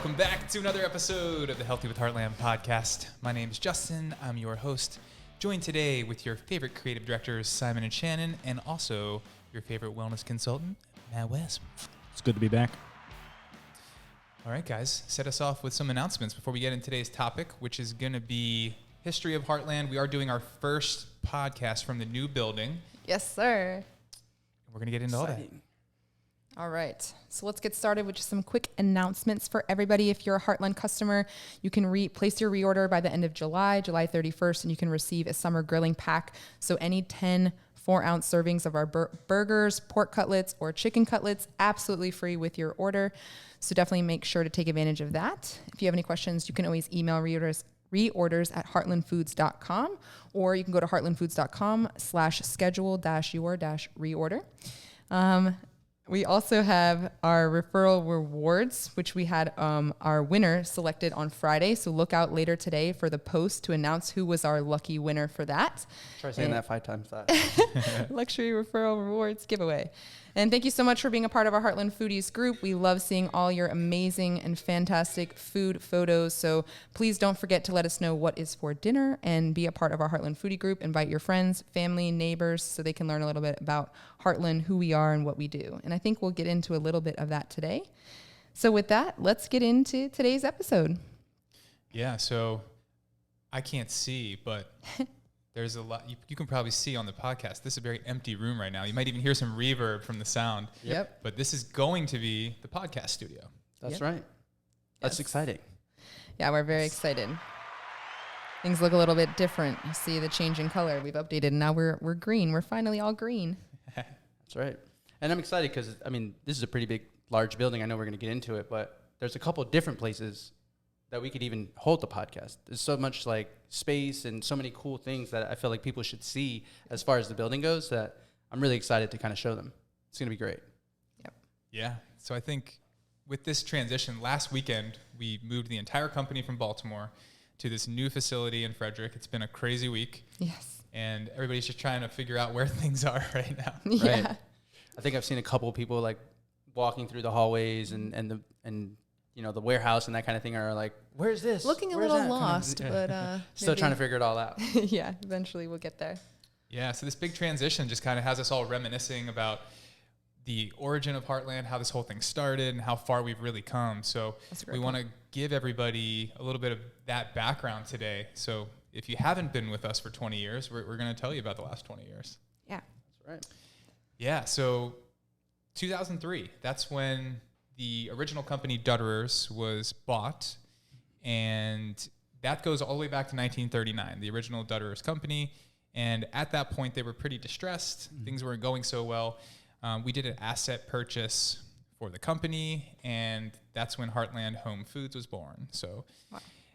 Welcome back to another episode of the Healthy with Heartland podcast. My name is Justin. I'm your host. Joined today with your favorite creative directors, Simon and Shannon, and also your favorite wellness consultant, Matt West. It's good to be back. All right, guys, set us off with some announcements before we get into today's topic, which is going to be History of Heartland. We are doing our first podcast from the new building. Yes, sir. We're going to get into all that. All right, so let's get started with just some quick announcements for everybody. If you're a Heartland customer, you can place your reorder by the end of July 31st, and you can receive a summer grilling pack. So any 10 4-ounce servings of our burgers, pork cutlets, or chicken cutlets, absolutely free with your order. So definitely make sure to take advantage of that. If you have any questions, you can always email reorders at heartlandfoods.com, or you can go to heartlandfoods.com/schedule-your-reorder. We also have our Referral Rewards, which we had our winner selected on Friday. So look out later today for the post to announce who was our lucky winner for that. Try saying that 5 times fast. Luxury Referral Rewards giveaway. And thank you so much for being a part of our Heartland Foodies group. We love seeing all your amazing and fantastic food photos. So please don't forget to let us know what is for dinner and be a part of our Heartland Foodie group. Invite your friends, family, neighbors, so they can learn a little bit about Heartland, who we are, and what we do. And I think we'll get into a little bit of that today. So with that, let's get into today's episode. Yeah, so I can't see, but there's a lot you can probably see on the podcast. This is a very empty room right now. You might even hear some reverb from the sound. Yep. But this is going to be the podcast studio. That's right. That's exciting. Yeah, we're very excited. Things look a little bit different. You see the change in color. We've updated, and now we're green. We're finally all green. That's right. And I'm excited because, this is a pretty large building. I know we're going to get into it, but there's a couple different places that we could even hold the podcast. There's so much space and so many cool things that I feel like people should see as far as the building goes that I'm really excited to kind of show them. It's going to be great. Yep. Yeah. So I think with this transition, last weekend, we moved the entire company from Baltimore to this new facility in Frederick. It's been a crazy week. Yes. And everybody's just trying to figure out where things are right now. Yeah. Right. I think I've seen a couple people walking through the hallways and the warehouse and that kind of thing are like, where's this? Looking a Where's little that? lost, but still trying to figure it all out. Yeah, eventually we'll get there. Yeah, so this big transition just kind of has us all reminiscing about the origin of Heartland, how this whole thing started, and how far we've really come. So we want to give everybody a little bit of that background today. So if you haven't been with us for 20 years, we're going to tell you about the last 20 years. Yeah. That's right. Yeah, so 2003, that's when the original company Dutterers was bought, and that goes all the way back to 1939, the original Dutterers company. And at that point, they were pretty distressed. Mm-hmm. Things weren't going so well. We did an asset purchase for the company, and that's when Heartland Home Foods was born. So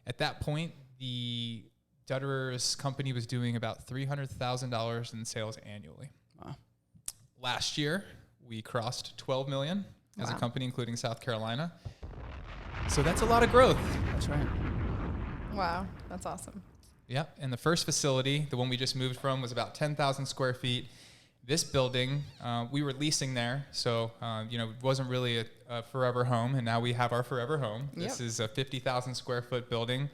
At that point, the Dutterers company was doing about $300,000 in sales annually. Wow. Last year, we crossed 12 million as a company, including South Carolina. So that's a lot of growth. That's right. Wow, that's awesome. Yeah, and the first facility, the one we just moved from, was about 10,000 square feet. This building, we were leasing there, so it wasn't really a forever home, and now we have our forever home. Yep. This is a 50,000 square foot building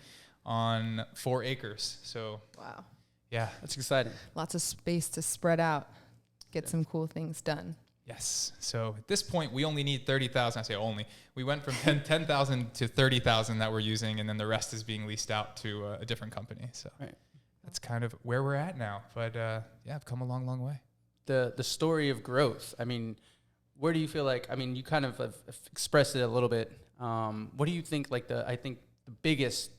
on 4 acres. So Wow. yeah, That's exciting. Lots of space to spread out, get some cool things done. yes. So at this point, we only need 30,000. I say only. We went from 10,000 to 30,000 that we're using, and then the rest is being leased out to a different company. So that's kind of where we're at now. But I've come a long, long way. The story of growth. Where do you feel like? You kind of have expressed it a little bit. What do you think? I think the biggest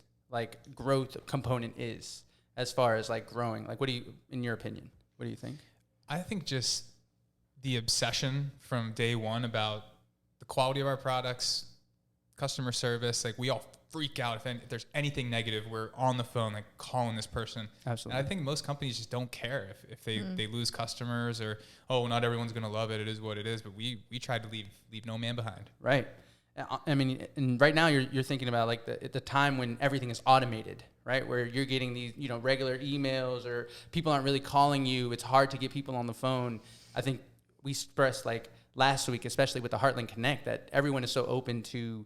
growth component is as far as growing. What do you, in your opinion? What do you think? I think just the obsession from day one about the quality of our products, customer service. We all freak out if there's anything negative. We're on the phone, calling this person. Absolutely. And I think most companies just don't care if they lose customers or, not everyone's going to love it. It is what it is. But we try to leave no man behind. Right. And right now you're thinking about the time when everything is automated, right? Where you're getting these, regular emails or people aren't really calling you. It's hard to get people on the phone. I think we expressed last week, especially with the Heartland Connect, that everyone is so open to,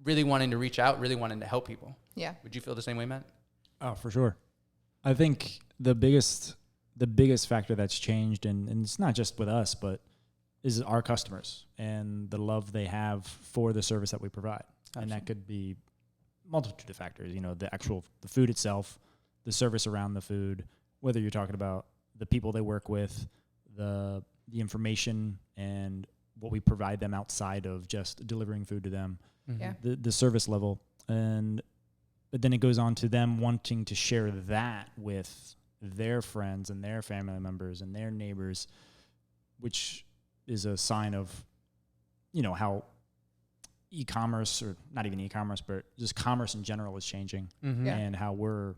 really wanting to reach out, really wanting to help people. Yeah. Would you feel the same way, Matt? Oh, for sure. I think the biggest factor that's changed, and it's not just with us, but is our customers and the love they have for the service that we provide. Absolutely. And that could be multitude of factors, the food itself, the service around the food, whether you're talking about the people they work with, the information and what we provide them outside of just delivering food to them, the service level. But then it goes on to them wanting to share that with their friends and their family members and their neighbors, which is a sign of, how e-commerce, or not even e-commerce, but just commerce in general is changing, and how we're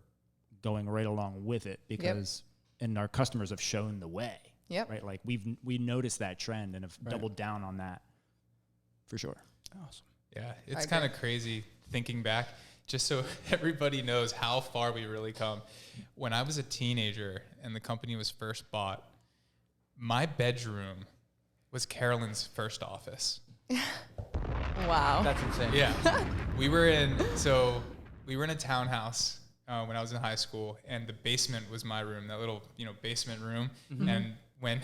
going right along with it because, and our customers have shown the way, right? Like we noticed that trend and have doubled down on that for sure. Awesome. Yeah. It's kind of crazy thinking back, just so everybody knows how far we really come. When I was a teenager and the company was first bought, my bedroom was Carolyn's first office. Wow. That's insane. Yeah. we were in a townhouse when I was in high school, and the basement was my room, that little, basement room. Mm-hmm. And when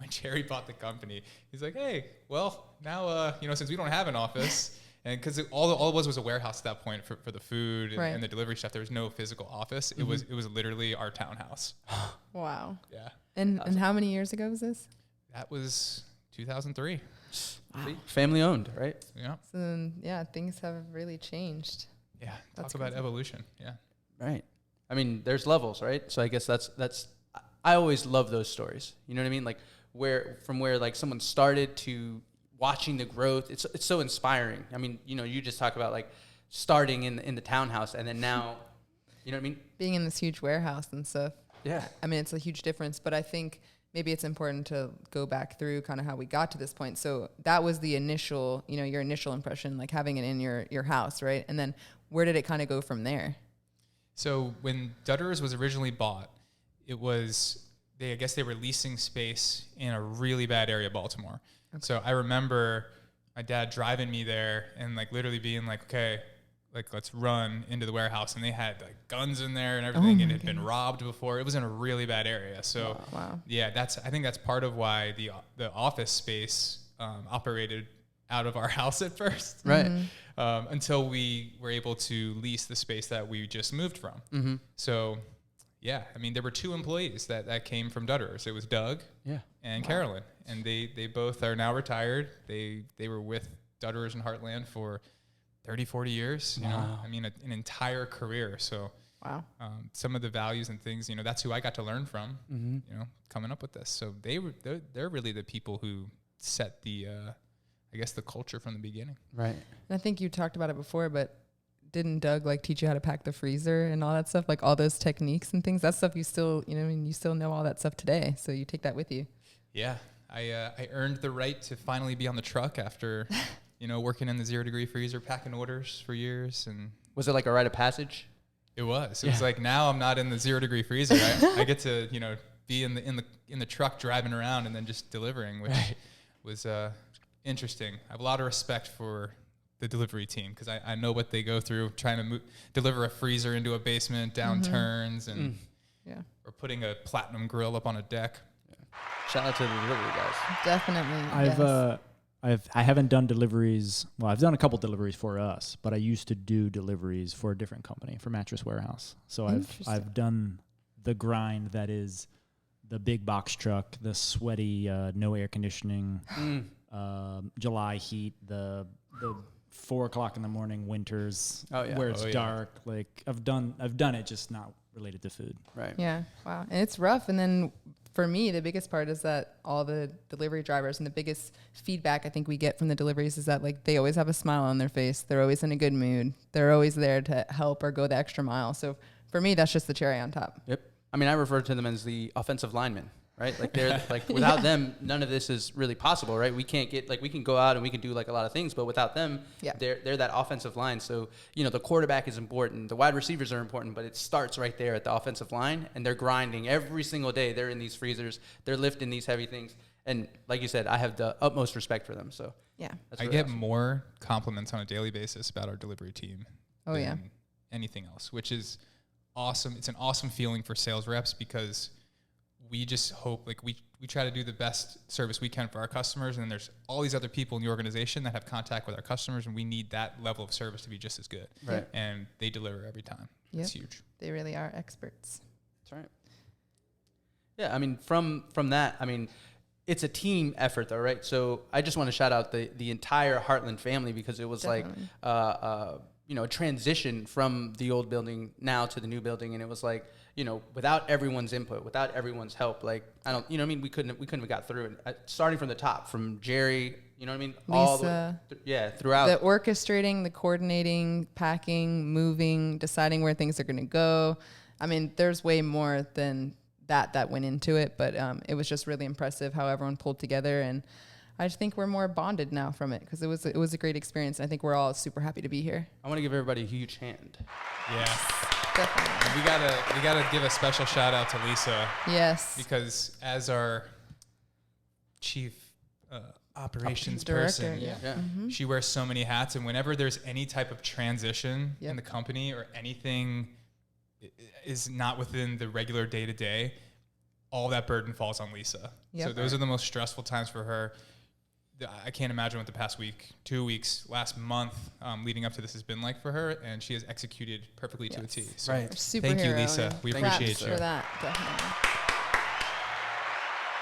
Jerry bought the company, he's like, hey, well, now, since we don't have an office, and because all it was a warehouse at that point for the food and the delivery stuff, there was no physical office. Mm-hmm. It was literally our townhouse. Wow. Yeah. And how many years ago was this? That was 2003. Wow. Family owned, right? Yeah. So then, things have really changed. Yeah. That's Talk about crazy. evolution. Yeah. Right. I mean, there's levels, right? So I guess that's I always love those stories. You know what I mean? Like where like someone started to watching the growth. It's so inspiring. I mean, you just talk about like starting in the townhouse and then now, you know what I mean? Being in this huge warehouse and stuff. Yeah. I mean, it's a huge difference, but I think maybe it's important to go back through kind of how we got to this point. So that was the initial, your initial impression, like having it in your house, right? And then where did it kind of go from there? So when Dutter's was originally bought, I guess they were leasing space in a really bad area of Baltimore. Okay. So I remember my dad driving me there and like literally being like, okay, like let's run into the warehouse. And they had like guns in there and everything, and it had been robbed before. It was in a really bad area. So yeah, I think that's part of why the office space operated out of our house at first. Right. Mm-hmm. Until we were able to lease the space that we just moved from. Mm-hmm. So yeah, I mean, there were two employees that came from Dutter's. It was Doug and Carolyn, and they both are now retired. They were with Dutter's and Heartland for 30, 40 years. I mean, an entire career. So some of the values and things, that's who I got to learn from, coming up with this. So they're really the people who set the, I guess, the culture from the beginning. Right. And I think you talked about it before, but didn't Doug like teach you how to pack the freezer and all that stuff, like all those techniques and things? That stuff you still, you still know all that stuff today. So you take that with you. Yeah. I earned the right to finally be on the truck after, working in the 0 degree freezer, packing orders for years. And was it like a rite of passage? It was. It was like, now I'm not in the 0 degree freezer. I get to, be in the truck driving around and then just delivering, which was interesting. I have a lot of respect for the delivery team because I know what they go through trying to deliver a freezer into a basement, down turns, and or putting a platinum grill up on a deck. Yeah. Shout out to the delivery guys. Definitely. I haven't done deliveries. Well, I've done a couple deliveries for us, but I used to do deliveries for a different company, for Mattress Warehouse. So I've done the grind that is the big box truck, the sweaty, no air conditioning, July heat, the 4 o'clock in the morning winters where it's dark. Like I've done it, just not related to food. Right. Yeah. Wow. And it's rough. And then for me, the biggest part is that all the delivery drivers, and the biggest feedback I think we get from the deliveries is that like they always have a smile on their face. They're always in a good mood. They're always there to help or go the extra mile. So for me, that's just the cherry on top. Yep. I mean, I refer to them as the offensive linemen. Right? Like they're like, without them, none of this is really possible, right? We can't get, like, we can go out and we can do like a lot of things, but without them, they're that offensive line. So, the quarterback is important. The wide receivers are important, but it starts right there at the offensive line, and they're grinding every single day. They're in these freezers. They're lifting these heavy things. And like you said, I have the utmost respect for them. So Yeah. That's I really get awesome. more compliments on a daily basis about our delivery team Oh, yeah. than anything else, which is awesome. It's an awesome feeling for sales reps because we just hope, like we try to do the best service we can for our customers, and then there's all these other people in the organization that have contact with our customers, and we need that level of service to be just as good. Right. And they deliver every time. Yep. It's huge. They really are experts. That's right. Yeah, I mean, from that, I mean, it's a team effort, though, right? So I just want to shout out the entire Heartland family because it was Definitely. like, a transition from the old building now to the new building, and it was like, without everyone's input, without everyone's help, like we couldn't have got through it. Starting from the top, from Jerry, all Lisa. throughout. The orchestrating, the coordinating, packing, moving, deciding where things are going to go. I mean, there's way more than that went into it, but it was just really impressive how everyone pulled together, and I just think we're more bonded now from it because it was a great experience. I think we're all super happy to be here. I want to give everybody a huge hand. Yeah. Definitely. And we gotta give a special shout out to Lisa Yes. because as our chief operations Director, person, yeah. Yeah. she wears so many hats, and whenever there's any type of transition Yep. in the company or anything is not within the regular day-to-day, all that burden falls on Lisa. Yep. So those are the most stressful times for her. I can't imagine what the past week, 2 weeks, last month leading up to this has been like for her, and she has executed perfectly to a T. So Right. Superhero. thank you, Lisa. yeah. We Thank you, appreciate Props you. for that, definitely.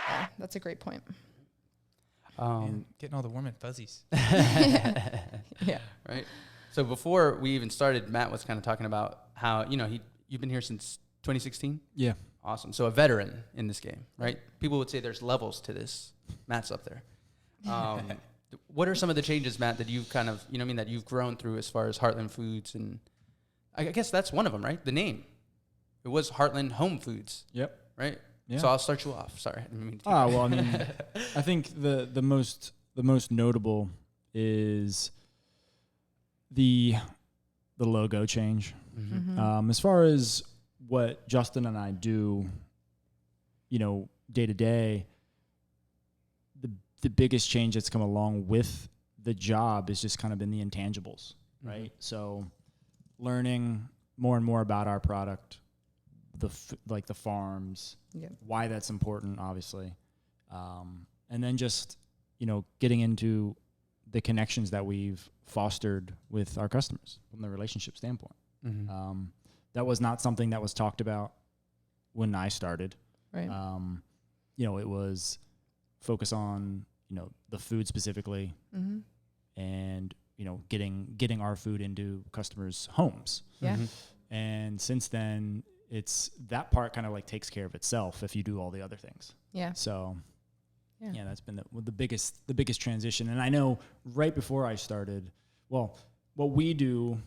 Yeah, that's a great point. Man, getting all the warm and fuzzies. Yeah. Right. So before we even started, Matt was kind of talking about how you've been here since 2016. Yeah. Awesome. So a veteran in this game, right? People would say there's levels to this. Matt's up there. What are some of the changes, Matt, that you've kind of, that you've grown through as far as Heartland Foods? And I guess that's one of them, right? The name. It was Heartland Home Foods. Yep. Right? Yeah. So I'll start you off. Sorry. I didn't mean to keep Well, I mean, I think the most notable is the logo change. Mm-hmm. As far as what Justin and I do, day to day, the biggest change that's come along with the job is just kind of been the intangibles, right? Mhm. So learning more and more about our product, like the farms, Yep. why that's important, obviously. And then just, getting into the connections that we've fostered with our customers from the relationship standpoint. Mhm. That was not something that was talked about when I started. Right. It was focus on, the food specifically Mm-hmm. and, getting our food into customers' homes. Yeah. Mhm. And since then, it's that part kind of like takes care of itself if you do all the other things. Yeah. So, Yeah. yeah, that's been the biggest transition. And I know right before I started, well, what we do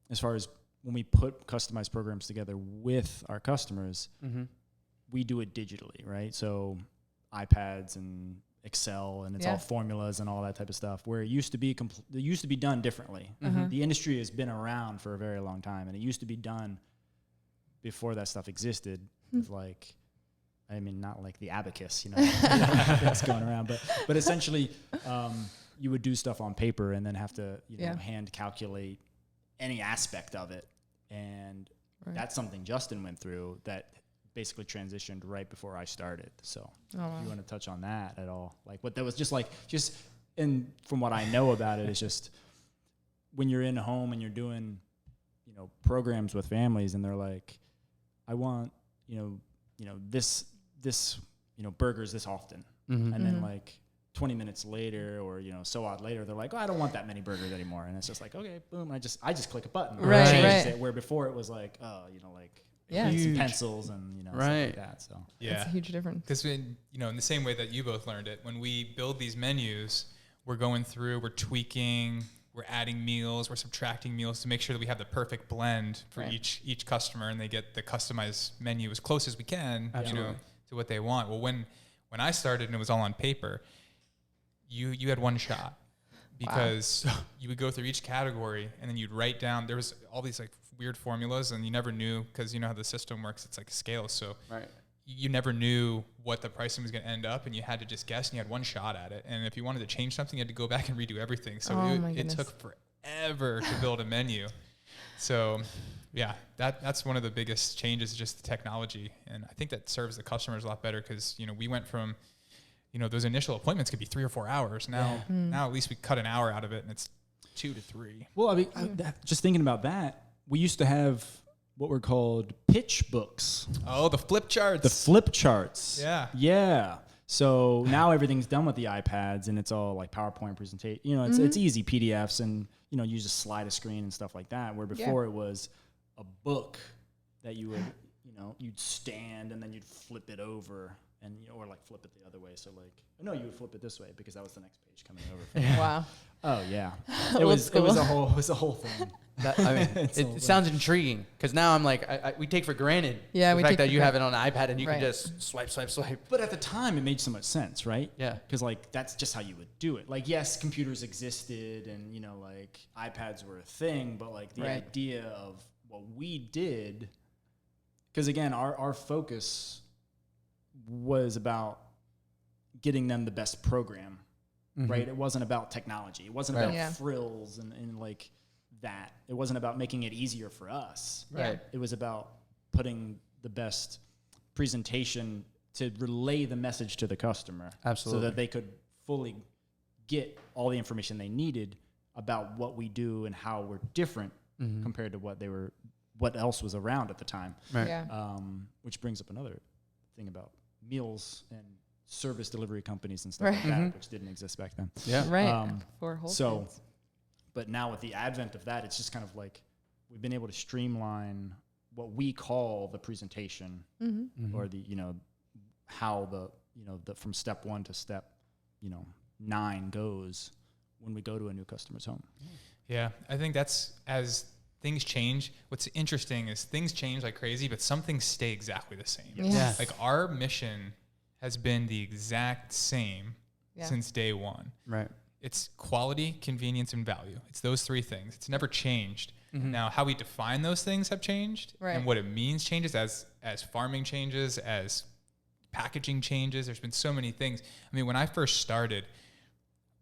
as far as when we put customized programs together with our customers, Mhm. we do it digitally, right? So iPads and Excel, and it's Yeah. all formulas and all that type of stuff. Where it used to be it used to be done differently. Mhm. The industry has been around for a very long time, and it used to be done before that stuff existed. With not like the abacus, that's going around, but essentially, you would do stuff on paper and then have to Yeah. hand calculate any aspect of it, and Right. that's something Justin went through that basically transitioned right before I started. So Oh, wow. if you want to touch on that at all, like what that was and from what I know about it, it's just when you're in a home and you're doing, programs with families and they're like, I want, this, burgers this often. Mhm. And then like 20 minutes later or, so odd later, they're like, oh, I don't want that many burgers anymore. And it's just like, okay, boom. I just click a button. Right, It changes right. it, where before it was like, Yeah. some Huge. pencils and, stuff Right. like that. So Yeah. It's a huge difference. Because in the same way that you both learned it, when we build these menus, we're going through, we're tweaking, we're adding meals, we're subtracting meals to make sure that we have the perfect blend for Right. each customer, and they get the customized menu as close as we can, Absolutely. to what they want. Well, when I started and it was all on paper, you had one shot because you would go through each category and then you'd write down. There was all these like weird formulas, and you never knew because you know how the system works. It's like scales, so Right. you never knew what the pricing was going to end up, and you had to just guess, and you had one shot at it. And if you wanted to change something, you had to go back and redo everything. So it took forever to build a menu. So yeah, that's one of the biggest changes, just the technology. And I think that serves the customers a lot better because, you know, we went from, you know, those initial appointments could be 3 or 4 hours. Now at least we cut an hour out of it, and it's 2 to 3. Well, I mean, just thinking about that, we used to have what were called pitch books. Oh, the flip charts. The flip charts. Yeah. Yeah. So now everything's done with the iPads, and it's all like PowerPoint presentation. You know, it's easy PDFs, and, you know, you just slide a screen and stuff like that, where before it was a book that you would, you know, you'd stand and then you'd flip it over, and, you know, or like flip it the other way. So like, no, you would flip it this way because that was the next page coming over. Wow. Oh yeah. It was a whole thing. I mean, it sounds intriguing because now I'm like, we take for granted the fact that you have it on an iPad and you can just swipe. But at the time, it made so much sense, right? Yeah. Because like that's just how you would do it. Like, yes, computers existed, and, you know, like iPads were a thing, but like the idea of what we did, because again, our focus was about getting them the best program, right? It wasn't about technology. It wasn't about frills and like that. It wasn't about making it easier for us. Right. It was about putting the best presentation to relay the message to the customer. Absolutely. So that they could fully get all the information they needed about what we do and how we're different compared to what else was around at the time. Right. Yeah. Which brings up another thing about meals and service delivery companies and stuff like that, which didn't exist back then. Yeah. Right. For Whole Foods. But now with the advent of that, it's just kind of like we've been able to streamline what we call the presentation or the, you know, how the, you know, the from step 1 to step, you know, 9 goes when we go to a new customer's home. Yeah, I think that's, as things change, what's interesting is things change like crazy, but some things stay exactly the same. Yes. Like our mission has been the exact same since day one. Right. It's quality, convenience, and value. It's those 3 things. It's never changed. Now, how we define those things have changed, and what it means changes as farming changes, as packaging changes. There's been so many things. I mean, when I first started,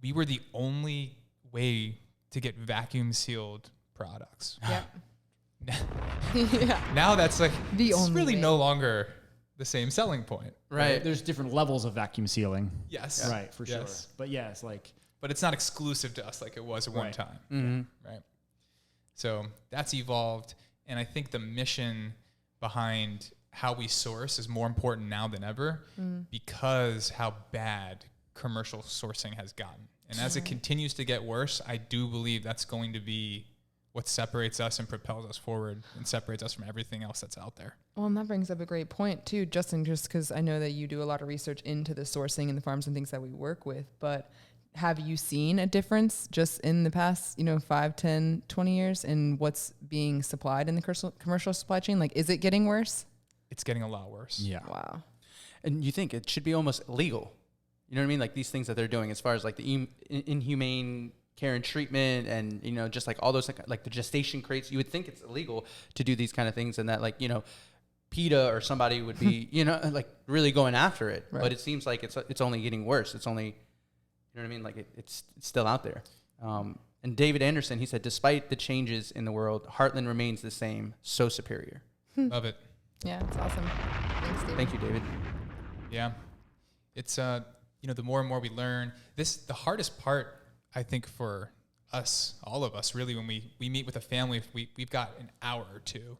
we were the only way to get vacuum sealed products. Now that's like it's really no longer the same selling point. Right. There's different levels of vacuum sealing. Yes. Right, for sure. But yeah, it's like, but it's not exclusive to us like it was at one time. Right. So that's evolved. And I think the mission behind how we source is more important now than ever because how bad commercial sourcing has gotten. And as it continues to get worse, I do believe that's going to be what separates us and propels us forward and separates us from everything else that's out there. Well, and that brings up a great point too, Justin, just because I know that you do a lot of research into the sourcing and the farms and things that we work with, but have you seen a difference just in the past, 5, 10, 20 years in what's being supplied in the commercial supply chain? Like, is it getting worse? It's getting a lot worse. Yeah. Wow. And you think it should be almost illegal. You know what I mean? Like these things that they're doing as far as like the inhumane care and treatment and, just like all those, like the gestation crates, you would think it's illegal to do these kind of things and that like, PETA or somebody would be, like really going after it. Right. But it seems like it's only getting worse. It's only, you know what I mean? Like it's still out there. And David Anderson, he said, despite the changes in the world, Heartland remains the same, so superior. Love it. Yeah, it's awesome. Thanks, David. Thank you, David. Yeah. It's, the more and more we learn, the hardest part, I think, for us, all of us, really, when we meet with a family, we've got an hour or two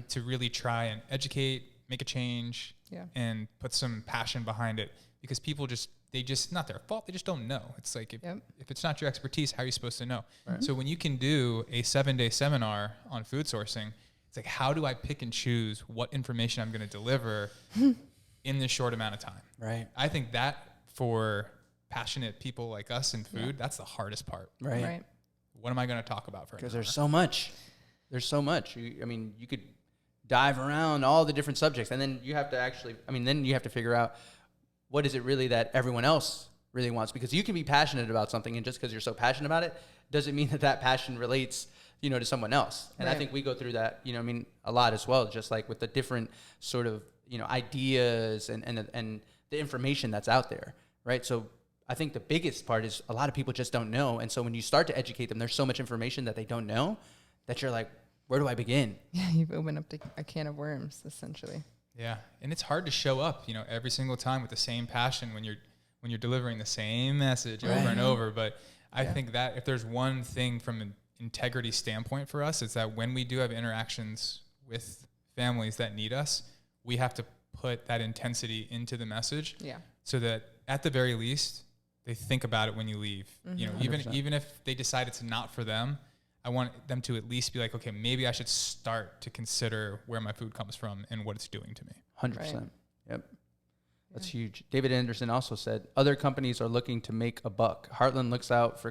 to really try and educate, make a change, and put some passion behind it. Because people not their fault, they just don't know. It's like, if it's not your expertise, how are you supposed to know? Right. So when you can do a 7-day seminar on food sourcing, it's like, how do I pick and choose what information I'm going to deliver in this short amount of time? Right. I think that for passionate people like us in food, that's the hardest part. Right. What am I going to talk about for? Because there's so much. You could dive around all the different subjects, and then you have to figure out what is it really that everyone else really wants. Because you can be passionate about something, and just because you're so passionate about it doesn't mean that passion relates, to someone else. And I think we go through that, a lot as well, just like with the different sort of, ideas and the information that's out there, right? So I think the biggest part is a lot of people just don't know. And so when you start to educate them, there's so much information that they don't know that you're like, where do I begin? Yeah, you've opened up a can of worms, essentially. Yeah, and it's hard to show up, every single time with the same passion when you're delivering the same message over and over. But I think that if there's one thing from an integrity standpoint for us, it's that when we do have interactions with families that need us, we have to put that intensity into the message. Yeah. So that at the very least, they think about it when you leave. Even if they decide it's not for them, I want them to at least be like, okay, maybe I should start to consider where my food comes from and what it's doing to me. 100%. Right. Yep. That's huge. David Anderson also said, other companies are looking to make a buck. Heartland looks out for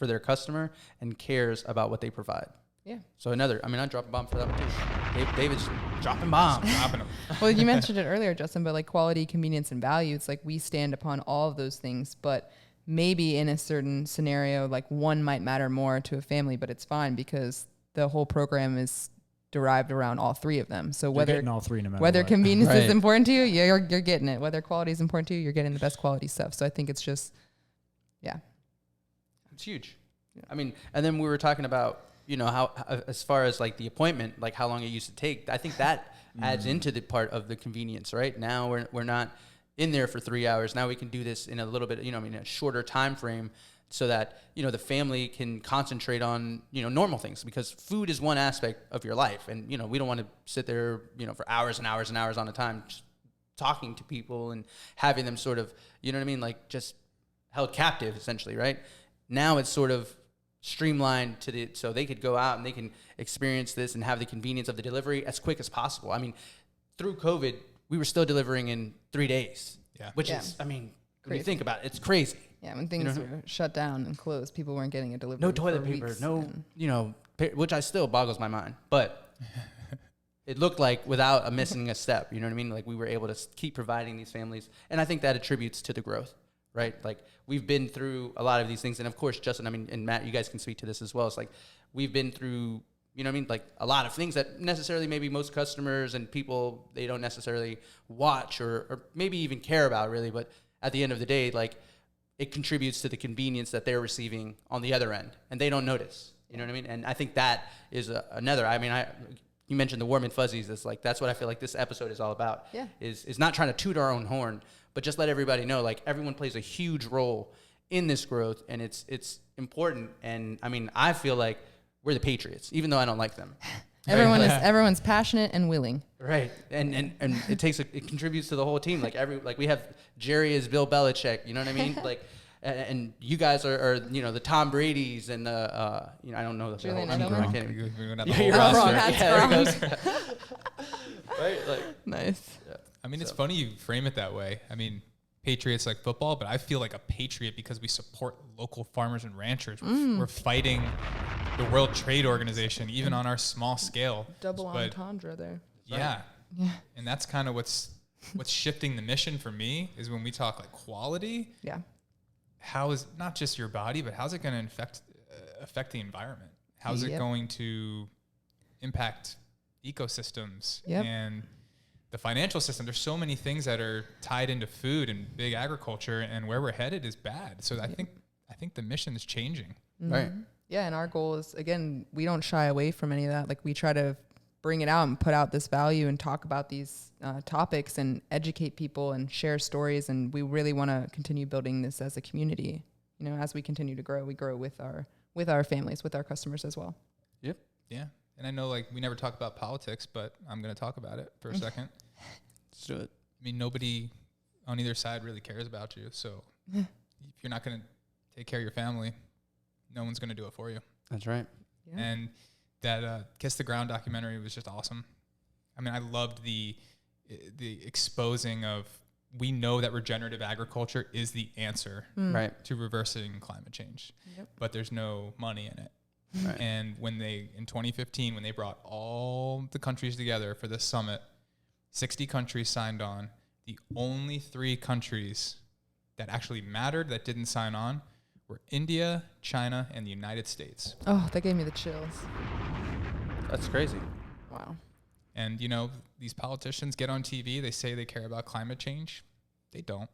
their customer and cares about what they provide. Yeah. So I dropped a bomb for that one too. David's dropping bombs. Dropping them. Well, you mentioned it earlier, Justin, but like quality, convenience, and value, it's like we stand upon all of those things, but maybe in a certain scenario, like one might matter more to a family, but it's fine because the whole program is derived around all three of them. So You're getting all three, no matter whether what. convenience Right. is important to you, you're getting it. Whether quality is important to you, you're getting the best quality stuff. So I think it's just, It's huge. Yeah. I mean, and then we were talking about, how as far as like the appointment, like how long it used to take. I think that adds into the part of the convenience, right? Now we're not in there for 3 hours. Now we can do this in a little bit, a shorter time frame, so that the family can concentrate on normal things, because food is one aspect of your life, and we don't want to sit there for hours and hours and hours on a time just talking to people and having them sort of like just held captive essentially, right? Now it's sort of streamlined so they could go out and they can experience this and have the convenience of the delivery as quick as possible. I mean, through COVID, we were still delivering in 3 days, which is, when you think about it, it's crazy. yeah, when things were shut down and closed, people weren't getting a delivery. No toilet for paper, weeks, no, and which I still boggles my mind, but it looked like without missing a step, Like we were able to keep providing these families. And I think that attributes to the growth, right? Like we've been through a lot of these things. And of course, Justin, and Matt, you guys can speak to this as well. It's like, we've been through, like a lot of things that necessarily maybe most customers and people, they don't necessarily watch or maybe even care about really. But at the end of the day, like it contributes to the convenience that they're receiving on the other end, and they don't notice, And I think that is another, you mentioned the warm and fuzzies. That's what I feel like this episode is all about. Yeah. Is not trying to toot our own horn, but just let everybody know, like everyone plays a huge role in this growth, and it's important. And I feel like we're the Patriots, even though I don't like them. everyone's passionate and willing. Right. And it contributes to the whole team. Like we have Jerry as Bill Belichick, you know what I mean? Like, and you guys are the Tom Brady's and the I don't know the Julian whole Edelman? I can't even- We're not Yeah, the you're whole right. roster. That's there wrong. it goes. Right? Like, Nice. It's funny you frame it that way. Patriots like football, but I feel like a patriot because we support local farmers and ranchers. We're fighting the World Trade Organization, even on our small scale. Double But entendre there. yeah. Yeah. And that's kind of what's shifting the mission for me is when we talk like quality, Yeah. how is not just your body, but how's it going to affect the environment? How's it going to impact ecosystems and the financial system? There's so many things that are tied into food and big agriculture, and where we're headed is bad. So I think the mission is changing. Mm-hmm. Right. Yeah, and our goal is, again, we don't shy away from any of that. Like we try to bring it out and put out this value and talk about these topics and educate people and share stories. And we really want to continue building this as a community. As we continue to grow, we grow with our families, with our customers as well. Yep. Yeah. And I know like we never talk about politics, but I'm going to talk about it for a second. Let's do it. Nobody on either side really cares about you. So if you're not going to take care of your family, no one's going to do it for you. That's right. Yeah. And that Kiss the Ground documentary was just awesome. I loved the exposing of, we know that regenerative agriculture is the answer Right. to reversing climate change, Yep. but there's no money in it. Right. And in 2015, when they brought all the countries together for this summit, 60 countries signed on. The only 3 countries that actually mattered that didn't sign on were India, China, and the United States. Oh, that gave me the chills. That's crazy. Wow. And, these politicians get on TV, they say they care about climate change. They don't.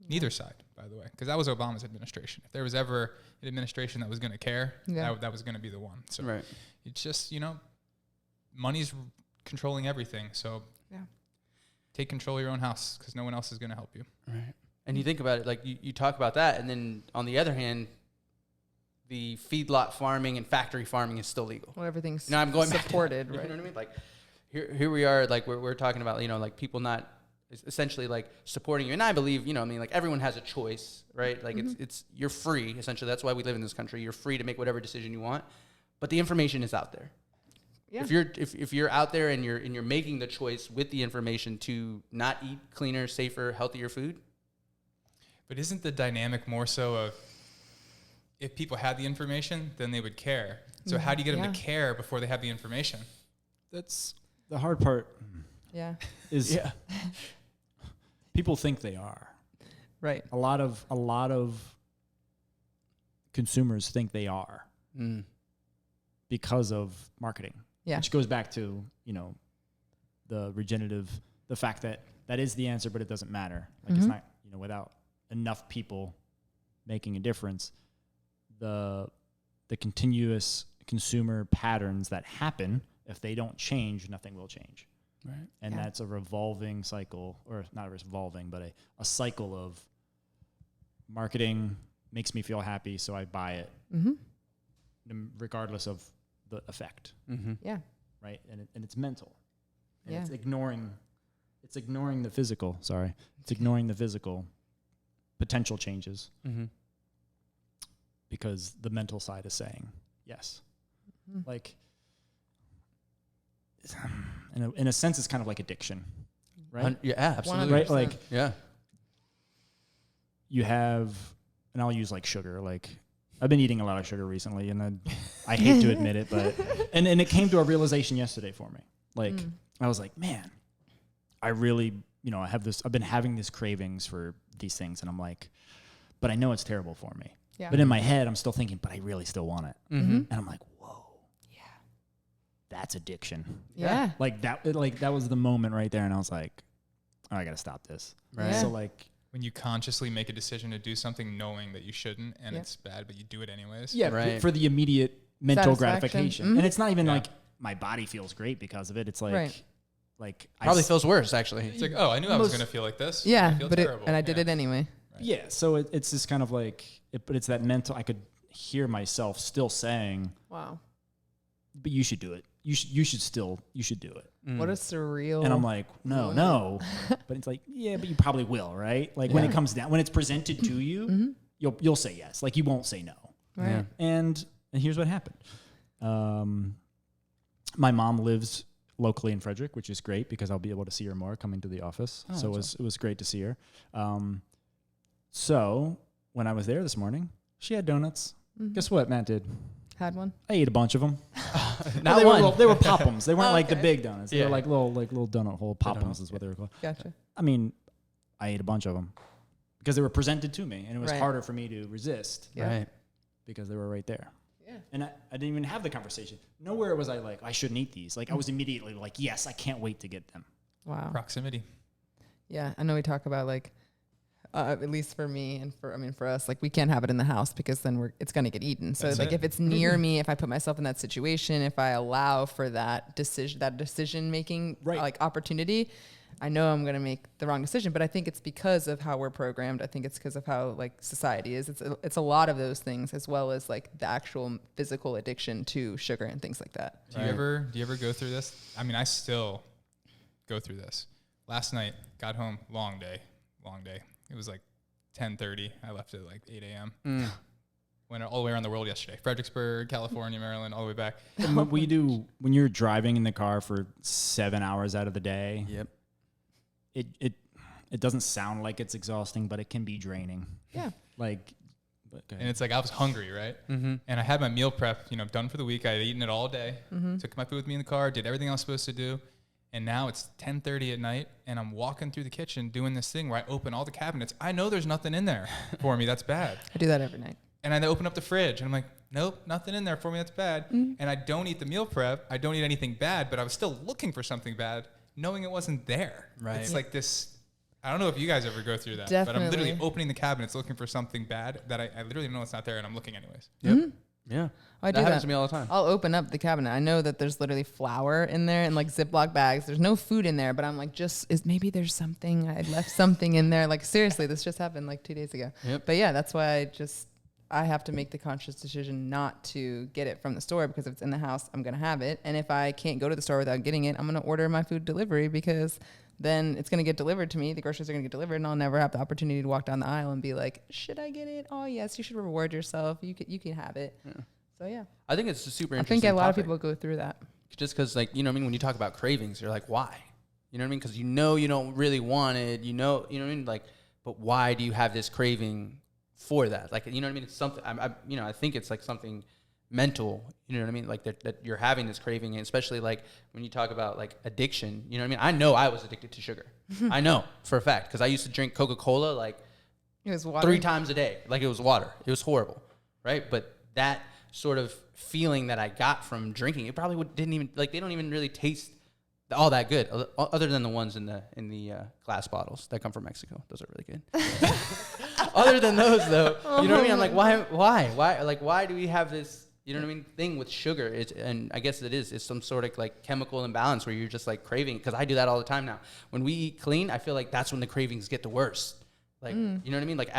Neither side, by the way, because that was Obama's administration. If there was ever an administration that was going to care, that was going to be the one. So it's just, money's controlling everything. So take control of your own house because no one else is going to help you. Right. And you think about it, like you talk about that, and then on the other hand, the feedlot farming and factory farming is still legal. Well, everything's I'm going supported, back to, right? You know what I mean? Like here we are, like we're talking about, like people not essentially like supporting you. And I believe, like everyone has a choice, right? Like it's you're free, essentially. That's why we live in this country. You're free to make whatever decision you want, but the information is out there. Yeah. If you're out there and you're making the choice with the information to not eat cleaner, safer, healthier food. But isn't the dynamic more so of if people had the information, then they would care. So how do you get them to care before they have the information? That's the hard part. Yeah. Is people think they are. Right. A lot of consumers think they are because of marketing. Yeah. Which goes back to, the fact that is the answer, but it doesn't matter. Like it's not, without enough people making a difference, the continuous consumer patterns that happen, if they don't change, nothing will change. Right. And that's a revolving cycle, or not revolving, but a cycle of marketing makes me feel happy, so I buy it, regardless of the effect. Yeah. Right. And it's mental. And Yeah. it's ignoring the physical. Sorry. It's ignoring the physical potential changes because the mental side is saying yes. Like, in a sense, it's kind of like addiction, right? Yeah, absolutely. Right. Like, you have, and I'll use like sugar. Like, I've been eating a lot of sugar recently, and I hate to admit it, but and it came to a realization yesterday for me. Like, I was like, man, I really, I've been having these cravings for these things, and I'm like, but I know it's terrible for me. Yeah. But in my head, I'm still thinking, but I really still want it. And I'm like, whoa, that's addiction. Yeah. Like that was the moment right there, and I was like, oh, I got to stop this. Right. Yeah. So like, when you consciously make a decision to do something knowing that you shouldn't and it's bad, but you do it anyways. Yeah, right. For the immediate mental gratification. And it's not even like my body feels great because of it. It's like, probably feels worse actually. It's like, oh, I knew I was going to feel like this. Yeah, I feel but terrible. I did it anyway. Right. Yeah, so it's just kind of like, but it's that mental, I could hear myself still saying, wow, but you should do it. You should do it. What a surreal. And I'm like, no. But it's like, yeah, but you probably will, right? Like when it comes down, when it's presented to you, you'll say yes. Like you won't say no. Right. Yeah. And here's what happened. My mom lives locally in Frederick, which is great because I'll be able to see her more coming to the office. Oh, so it was great to see her. So when I was there this morning, she had donuts. Guess what Matt did? Had one? I ate a bunch of them. Not one. They were Pop-Ums. They weren't like the Okay. big donuts. They Yeah. were like little donut hole Pop-Ums is what they were called. Gotcha. I mean, I ate a bunch of them because they were presented to me, and it was Right. harder for me to resist Yeah. Right. because they were right there. Yeah. And I didn't even have the conversation. Nowhere was I like, I shouldn't eat these. Like I was immediately like, yes, I can't wait to get them. Wow. Proximity. Yeah, I know we talk about like, at least for me and for us, like we can't have it in the house because then it's going to get eaten. So That's like it. if it's near me, if I put myself in that situation, if I allow for that decision making like opportunity, I know I'm going to make the wrong decision. But I think it's because of how we're programmed. I think it's because of how like society is. It's a lot of those things as well as like the actual physical addiction to sugar and things like that. Do you ever go through this? I mean, I still go through this. Last night, got home, long day. It was like 10:30. I left at like 8 a.m. Went all the way around the world yesterday. Fredericksburg, California, Maryland, all the way back. And what we do when you're driving in the car for 7 hours out of the day, it doesn't sound like it's exhausting, but it can be draining. Yeah. Like, And it's like I was hungry, right? And I had my meal prep, done for the week. I had eaten it all day. Took my food with me in the car, did everything I was supposed to do. And now it's 10:30 at night, and I'm walking through the kitchen doing this thing where I open all the cabinets. I know there's nothing in there for me. That's bad. I do that every night. And I open up the fridge, and I'm like, nope, nothing in there for me. That's bad. And I don't eat the meal prep. I don't eat anything bad, but I was still looking for something bad, knowing it wasn't there. Right. It's like this I don't know if you guys ever go through that, but I'm literally opening the cabinets looking for something bad that I literally know it's not there, and I'm looking anyways. Yep. Mm-hmm. Yeah. I do that happens that. to me all the time. I'll open up the cabinet. I know that there's literally flour in there and like Ziploc bags. There's no food in there, but I'm like, maybe there's something. I left something in there. Like seriously, this just happened like 2 days ago. Yep. But yeah, that's why I have to make the conscious decision not to get it from the store, because if it's in the house, I'm going to have it. And if I can't go to the store without getting it, I'm going to order my food delivery, because then it's going to get delivered to me. The groceries are going to get delivered, and I'll never have the opportunity to walk down the aisle and be like, should I get it? Oh yes, you should reward yourself. You can have it. Yeah. So yeah. I think it's a super I interesting think a lot topic. of people go through that. Just because, like, you know what I mean? When you talk about cravings, you're like, why? You know what I mean? Because you know you don't really want it. You know what I mean? Like, but why do you have this craving for that? Like, you know what I mean? It's something, I think it's like something mental, you know what I mean? Like that you're having this craving, and especially like when you talk about like addiction, you know what I mean? I know I was addicted to sugar. I know for a fact, because I used to drink Coca-Cola like It was water. 3 times a day. Like it was water. It was horrible, right? But that sort of feeling that I got from drinking, it probably didn't even, like, they don't even really taste all that good, other than the ones in the glass bottles that come from Mexico. Those are really good. Other than those, though, you know what I mean? I'm like, why? Like, why do we have this, you know what I mean, thing with sugar? And I guess it's some sort of like chemical imbalance where you're just like craving, because I do that all the time now. When we eat clean, I feel like that's when the cravings get the worst. Like, you know what I mean? Like,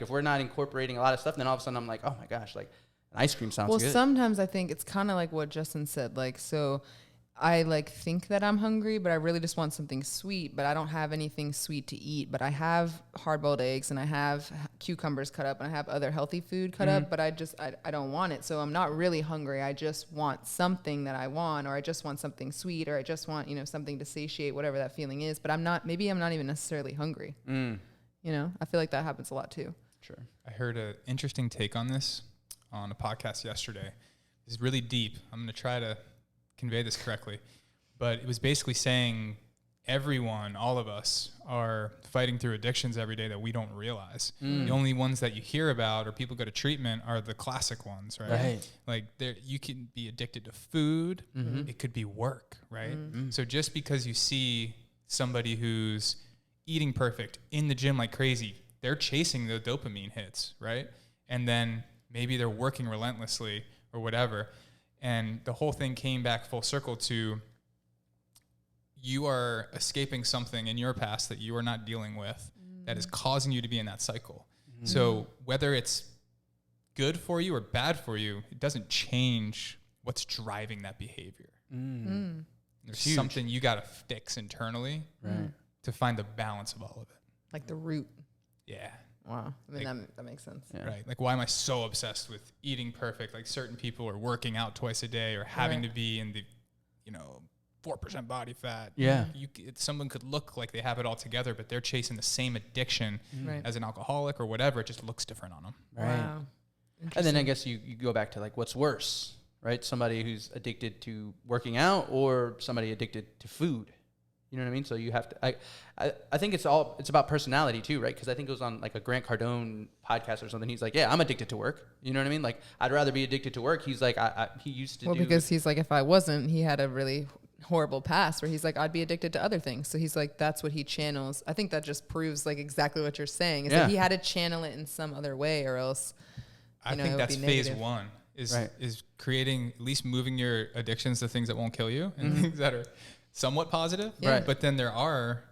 if we're not incorporating a lot of stuff, then all of a sudden I'm like, oh my gosh, like an ice cream sounds good. Well, sometimes I think it's kind of like what Justin said. Like, so I like think that I'm hungry, but I really just want something sweet, but I don't have anything sweet to eat. But I have hard-boiled eggs, and I have cucumbers cut up, and I have other healthy food cut up, but I don't want it. So I'm not really hungry. I just want something that I want, or I just want something sweet, or I just want, something to satiate whatever that feeling is. But I'm not even necessarily hungry. I feel like that happens a lot too. Sure. I heard an interesting take on this on a podcast yesterday. It's really deep. I'm going to try to convey this correctly, but it was basically saying everyone, all of us, are fighting through addictions every day that we don't realize. The only ones that you hear about or people go to treatment are the classic ones, right? Like you can be addicted to food. It could be work, right? So just because you see somebody who's eating perfect in the gym like crazy, they're chasing the dopamine hits, right? And then maybe they're working relentlessly or whatever. And the whole thing came back full circle to you are escaping something in your past that you are not dealing with that is causing you to be in that cycle. So whether it's good for you or bad for you, it doesn't change what's driving that behavior. There's something you got to fix internally to find the balance of all of it. Like the root. Yeah. Wow. I mean, that makes sense. Yeah. Right. Like, why am I so obsessed with eating perfect? Like, certain people are working out twice a day or having to be in the, 4% body fat. Yeah. Someone could look like they have it all together, but they're chasing the same addiction as an alcoholic or whatever. It just looks different on them. Right. Wow. And then I guess you go back to like, what's worse, right? Somebody who's addicted to working out or somebody addicted to food. You know what I mean? So you have to, I think it's about personality too, right? Because I think it was on like a Grant Cardone podcast or something. He's like, yeah, I'm addicted to work. You know what I mean? Like, I'd rather be addicted to work. He's like, he used to do. Well, because he's like, if I wasn't, he had a really horrible past where he's like, I'd be addicted to other things. So he's like, that's what he channels. I think that just proves like exactly what you're saying is that he had to channel it in some other way, or else, I think that's phase one is creating, at least moving your addictions to things that won't kill you and things that are somewhat positive. Yeah. Right. But then there are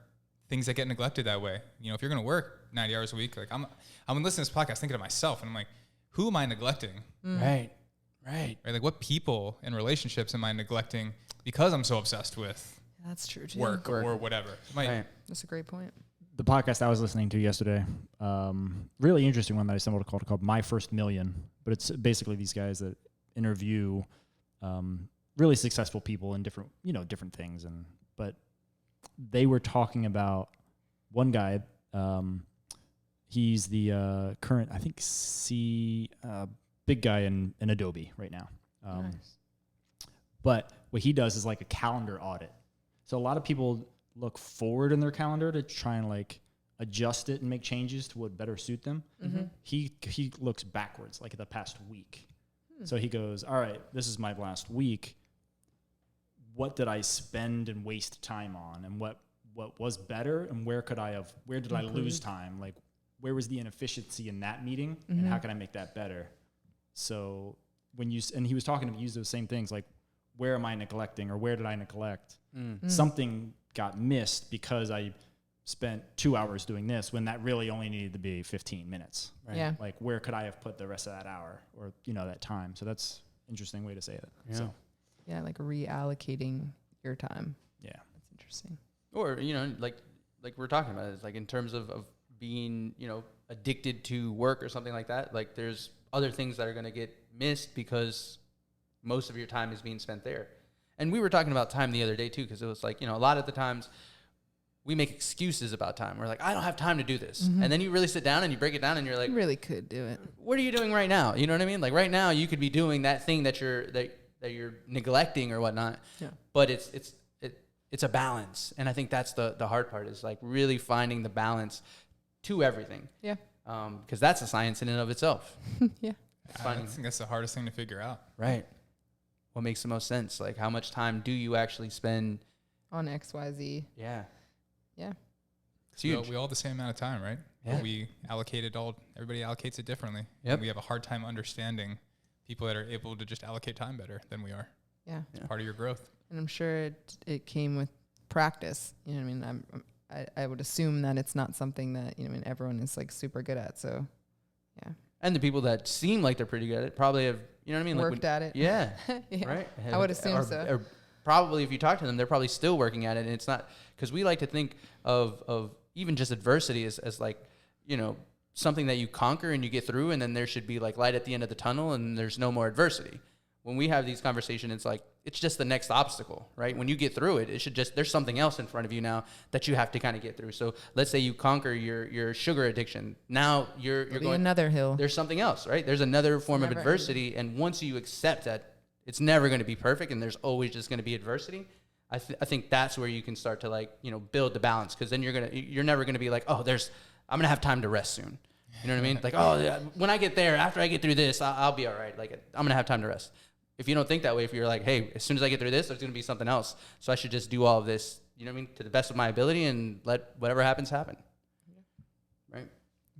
things that get neglected that way. If you're going to work 90 hours a week, like I'm listening to this podcast thinking to myself and I'm like, who am I neglecting? Right. Like, what people and relationships am I neglecting because I'm so obsessed with That's true too. work or whatever? That's a great point. The podcast I was listening to yesterday, really interesting one that I stumbled across called My First Million. But it's basically these guys that interview really successful people in different things. But they were talking about one guy, he's the current, I think, big guy in Adobe right now. Nice. But what he does is like a calendar audit. So a lot of people look forward in their calendar to try and like adjust it and make changes to what better suit them. He looks backwards, like the past week. So he goes, all right, this is my last week. What did I spend and waste time on? And what what was better and where did I lose time? Like, where was the inefficiency in that meeting and how can I make that better? So and he was talking to me, use those same things, like, where am I neglecting or where did I neglect? Something got missed because I spent 2 hours doing this when that really only needed to be 15 minutes. Right. Yeah. Like, where could I have put the rest of that hour or, that time? So that's interesting way to say it. Yeah. So, Yeah, like reallocating your time. yeah. That's interesting. Or, like we're talking about, it's like in terms of being, addicted to work or something like that. Like, there's other things that are going to get missed because most of your time is being spent there. And we were talking about time the other day too, because it was like, a lot of the times we make excuses about time. We're like, I don't have time to do this. And then you really sit down and you break it down and you're like, You really could do it. what are you doing right now? You know what I mean? Like, right now you could be doing that thing that you're neglecting or whatnot. Yeah. But it's a balance. And I think that's the hard part, is like really finding the balance to everything. Yeah. Because that's a science in and of itself. Yeah. I think that's the hardest thing to figure out. Right. What makes the most sense? Like, how much time do you actually spend On XYZ. Yeah. Yeah. It's huge. We all have the same amount of time, right? Yeah. But we allocate it all. Everybody allocates it differently. Yep. And we have a hard time understanding people that are able to just allocate time better than we are. Yeah. It's part of your growth. And I'm sure it came with practice. You know what I mean? I would assume that it's not something that, everyone is like super good at. So, yeah. And the people that seem like they're pretty good at it probably have, Worked at it. Yeah. Yeah. Right. I would assume so. Or probably if you talk to them, they're probably still working at it. And it's not, because we like to think of even just adversity as like, something that you conquer and you get through, and then there should be like light at the end of the tunnel and there's no more adversity. When we have these conversations, it's like, it's just the next obstacle, right? When you get through it, there's something else in front of you now that you have to kind of get through. So let's say you conquer your sugar addiction. Now you're going another hill. There's something else, right? There's another form of adversity. And once you accept that it's never going to be perfect and there's always just going to be adversity, I think that's where you can start to like, build the balance. Cause then you're never going to be like, I'm going to have time to rest soon. You know what I mean? Like, when I get there, after I get through this, I'll be all right. Like, I'm going to have time to rest. If you don't think that way, if you're like, hey, as soon as I get through this, there's going to be something else. So I should just do all of this, to the best of my ability and let whatever happens happen. Right?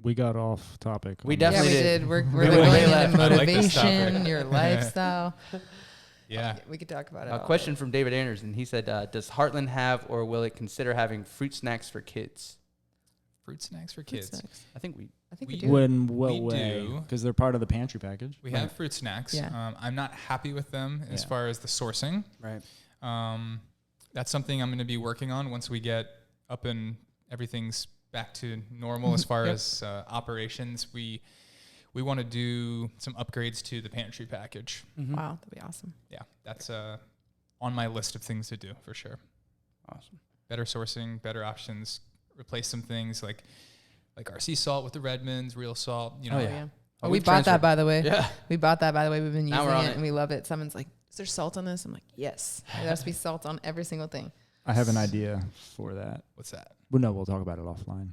We got off topic. We definitely did. We're Really going into I like this motivation, topic. your lifestyle. Yeah. We could talk about it. A question from David Anderson. He said, does Heartland have or will it consider having fruit snacks for kids? Fruit snacks for kids. I think we we we do. When what We way? do. Because they're part of the pantry package. We have fruit snacks. Yeah. I'm not happy with them as Yeah. far as the sourcing. right. That's something I'm going to be working on once we get up and everything's back to normal as far as operations. We want to do some upgrades to the pantry package. Wow, that'd be awesome. Yeah, that's on my list of things to do for sure. Awesome. Better sourcing, better options, replace some things like our sea salt with the Redmonds, real salt. Oh, yeah. Yeah. Oh, we we've bought that, transferred. by the way. Yeah. We bought that, by the way. We've been Now using we're on it it. and we love it. Someone's like, is there salt on this? I'm like, yes. There has to be salt on every single thing. I have an idea for that. What's that? Well, no, we'll talk about it offline.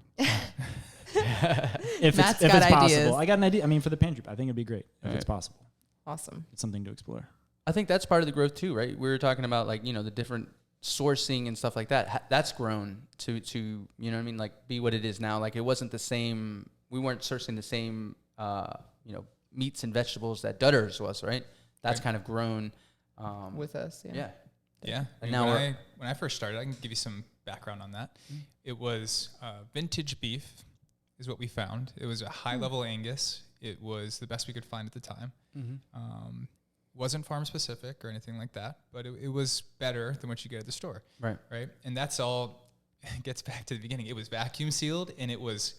if Matt's it's got possible. ideas. I got an idea. I mean, for the pantry, I think it'd be great if Right. it's possible. Awesome. It's something to explore. I think that's part of the growth too, right? We were talking about like, the different sourcing and stuff like that. That's grown to like be what it is now. Like, it wasn't the same. We weren't sourcing the same, meats and vegetables that Dutter's was, right? That's Right. kind of grown. With us, yeah. Yeah. Yeah. And Now now when I first started, I can give you some background on that. It was vintage beef is what we found. It was a high level Angus. It was the best we could find at the time. Wasn't farm specific or anything like that, but it was better than what you get at the store. Right. Right. And that's all gets back to the beginning. It was vacuum sealed and it was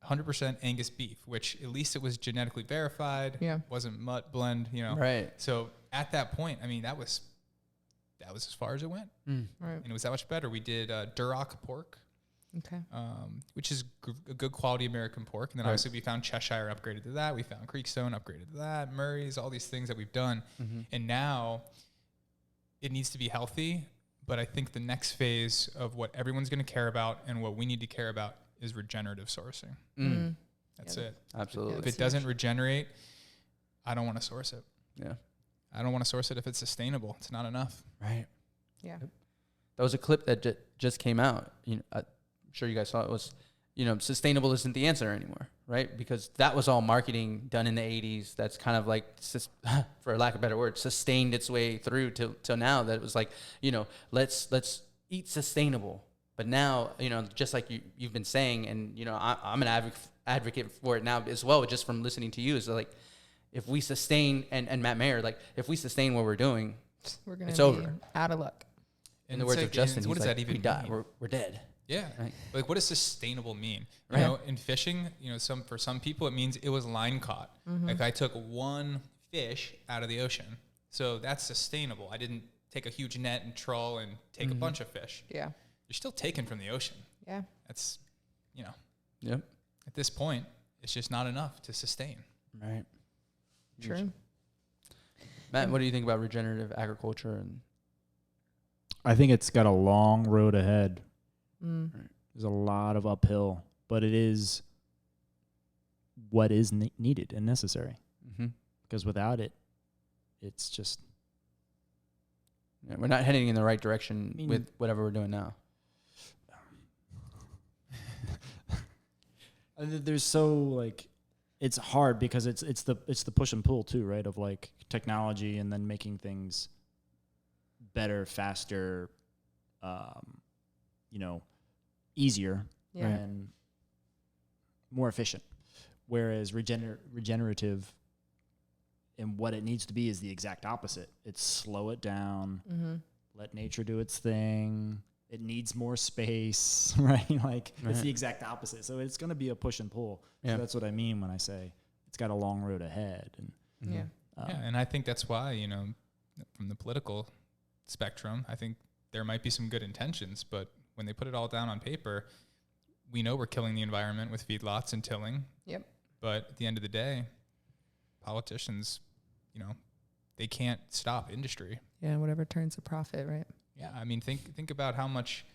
100% Angus beef, which at least it was genetically verified. Yeah. Wasn't mutt blend, Right. So at that point, I mean, that was as far as it went. Right. And it was that much better. We did Duroc pork, Okay. which is a good quality American pork. And then Right. obviously we found Cheshire, upgraded to that. We found Creekstone, upgraded to that. Murray's, all these things that we've done. And now it needs to be healthy. But I think the next phase of what everyone's going to care about and what we need to care about is regenerative sourcing. That's it. Absolutely. If it doesn't regenerate, I don't want to source it. Yeah. I don't want to source it if it's sustainable. It's not enough. Right. Yeah. That was a clip that just came out, I'm sure you guys saw it, was, sustainable isn't the answer anymore, right? Because that was all marketing done in the 80s. That's kind of like, for lack of a better word, sustained its way through till now, that it was like, let's eat sustainable. But now, just like you've been saying, and, I'm an advocate for it now as well, just from listening to you, is like, if we sustain, and Matt Mayer, like, if we sustain what we're doing, it's over. Out of luck. In the words of Justin, what does that even we die, mean? we're dead. Yeah. Right. Like, what does sustainable mean? Right. In fishing, for some people, it means it was line caught. Like, I took one fish out of the ocean. So that's sustainable. I didn't take a huge net and trawl and take a bunch of fish. Yeah. You're still taking from the ocean. Yeah. That's, Yep. at this point, it's just not enough to sustain. Right. True. Matt, what do you think about regenerative agriculture? And I think it's got a long road ahead. Mm. There's a lot of uphill, but it is what is needed and necessary. Because without it, it's just... Yeah, we're not heading in the right direction with whatever we're doing now. There's so, like... It's hard because it's the push and pull too, right? Of like technology and then making things better, faster, easier and more efficient. Whereas regenerative and what it needs to be is the exact opposite. It's slow it down, let nature do its thing. It needs more space, right? It's the exact opposite. So it's going to be a push and pull. Yeah. So that's what I mean when I say it's got a long road ahead. And And I think that's why, from the political spectrum, I think there might be some good intentions, but when they put it all down on paper, we know we're killing the environment with feedlots and tilling. Yep. But at the end of the day, politicians, they can't stop industry. Yeah, whatever turns a profit, right? Yeah, I mean, think about how much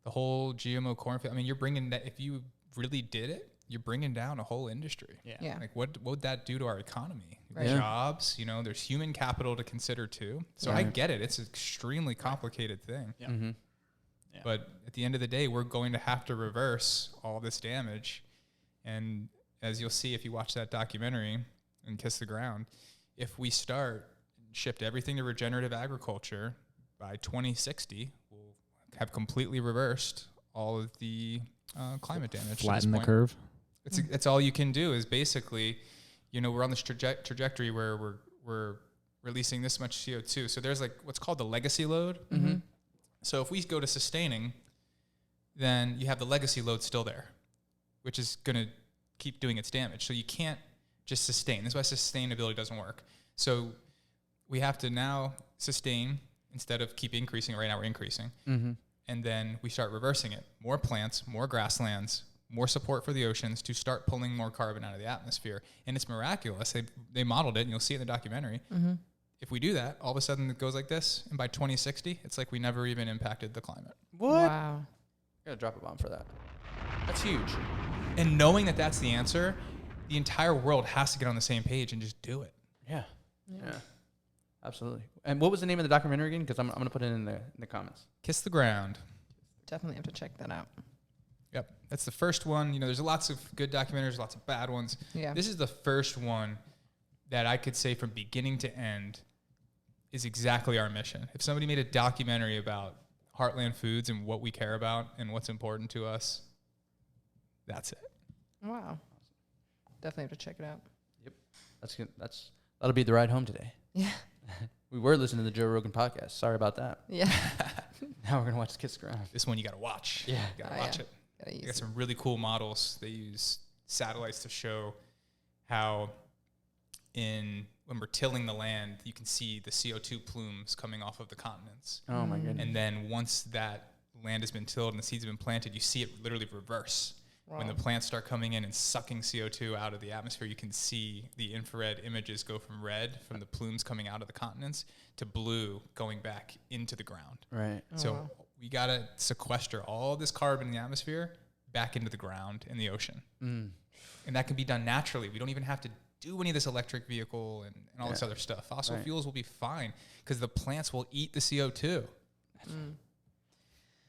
the whole GMO cornfield. I mean, you're bringing that. If you really did it, you're bringing down a whole industry. Yeah. Like, what would that do to our economy? Right. Yeah. Jobs. There's human capital to consider too. So I get it. It's an extremely complicated thing. Yeah. Yeah. But at the end of the day, we're going to have to reverse all this damage. And as you'll see if you watch that documentary and Kiss the Ground, if we shift everything to regenerative agriculture, by 2060, we'll have completely reversed all of the climate damage. Flatten the curve. It's all you can do is basically, we're on this trajectory where we're releasing this much CO2. So there's like what's called the legacy load. So if we go to sustaining, then you have the legacy load still there, which is going to keep doing its damage. So you can't just sustain. This is why sustainability doesn't work. So we have to now sustain instead of keep increasing. Right now we're increasing. And then we start reversing it. More plants, more grasslands, more support for the oceans to start pulling more carbon out of the atmosphere. And it's miraculous. They modeled it, and you'll see it in the documentary. If we do that, all of a sudden it goes like this, and by 2060, it's like we never even impacted the climate. What? Wow. Gotta drop a bomb for that. That's huge. And knowing that that's the answer, the entire world has to get on the same page and just do it. Yeah. Absolutely. And what was the name of the documentary again? Because I'm going to put it in the comments. Kiss the Ground. Definitely have to check that out. Yep. That's the first one. There's lots of good documentaries, lots of bad ones. Yeah. This is the first one that I could say from beginning to end is exactly our mission. If somebody made a documentary about Heartland Foods and what we care about and what's important to us, that's it. Wow. Definitely have to check it out. Yep. That's good. That'll be the ride home today. Yeah. We were listening to the Joe Rogan podcast. Sorry about that. Yeah. Now we're going to watch Kiss the Ground. This one you got to watch. Yeah. You got to watch it. They got some really cool models. They use satellites to show how when we're tilling the land, you can see the CO2 plumes coming off of the continents. Oh, my goodness. And then once that land has been tilled and the seeds have been planted, you see it literally reverse. When the plants start coming in and sucking CO2 out of the atmosphere, you can see the infrared images go from red, from the plumes coming out of the continents, to blue going back into the ground. Right. So we got to sequester all this carbon in the atmosphere back into the ground and the ocean. And that can be done naturally. We don't even have to do any of this electric vehicle and all this other stuff. Fossil fuels will be fine because the plants will eat the CO2.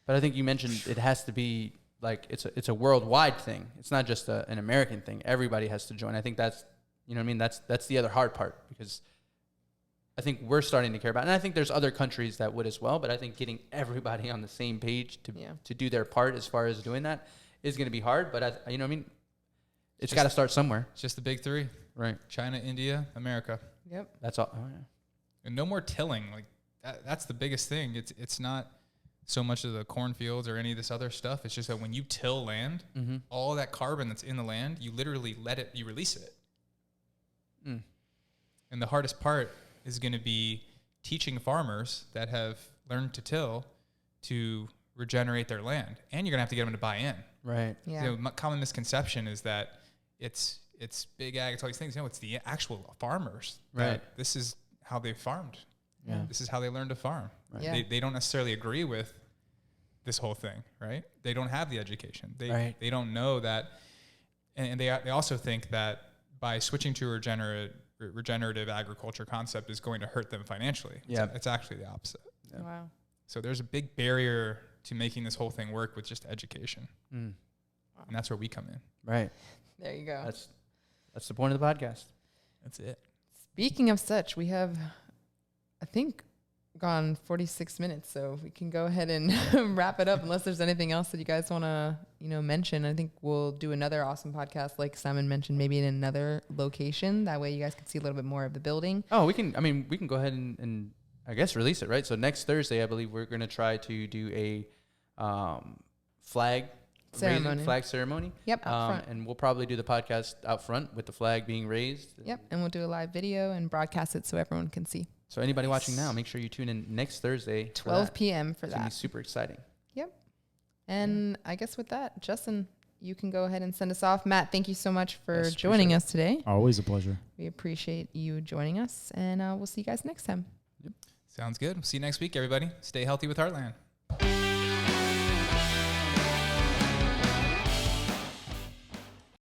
But I think you mentioned it has to be like it's a worldwide thing. It's not just an American thing. Everybody has to join. I think that's, you know what I mean? That's the other hard part, because I think we're starting to care about it. And I think there's other countries that would as well, but I think getting everybody on the same page to do their part as far as doing that is going to be hard. But you know what I mean? It's got to start somewhere. It's just the big three. Right. China, India, America. Yep. That's all. Oh, yeah. And no more tilling. Like that's the biggest thing. It's not so much of the cornfields or any of this other stuff. It's just that when you till land, all that carbon that's in the land, you literally you release it. Mm. And the hardest part is going to be teaching farmers that have learned to till to regenerate their land. And you're going to have to get them to buy in. Right. Yeah. You know, common misconception is that it's big ag, it's all these things. No, it's the actual farmers. Right. This is how they farmed. Yeah. This is how they learned to farm. Right. Yeah. They don't necessarily agree with this whole thing, right? They don't have the education. They don't know that. And they also think that by switching to a regenerative agriculture concept is going to hurt them financially. Yeah. It's actually the opposite. Yeah. Wow. So there's a big barrier to making this whole thing work with just education. And that's where we come in. Right. There you go. That's the point of the podcast. That's it. Speaking of such, we have, I think, gone 46 minutes, so we can go ahead and wrap it up unless there's anything else that you guys want to, mention. I think we'll do another awesome podcast, like Simon mentioned, maybe in another location. That way you guys can see a little bit more of the building. Oh, we can go ahead and I guess release it, right? So next Thursday, I believe we're going to try to do a flag ceremony. Yep, out front. And we'll probably do the podcast out front with the flag being raised. Yep, and we'll do a live video and broadcast it so everyone can see. So anybody watching now, make sure you tune in next Thursday. 12 p.m. for it's gonna be that. super exciting. Yep. And I guess with that, Justin, you can go ahead and send us off. Matt, thank you so much for joining us today. Always a pleasure. We appreciate you joining us, and we'll see you guys next time. Sounds good. See you next week, everybody. Stay healthy with Heartland.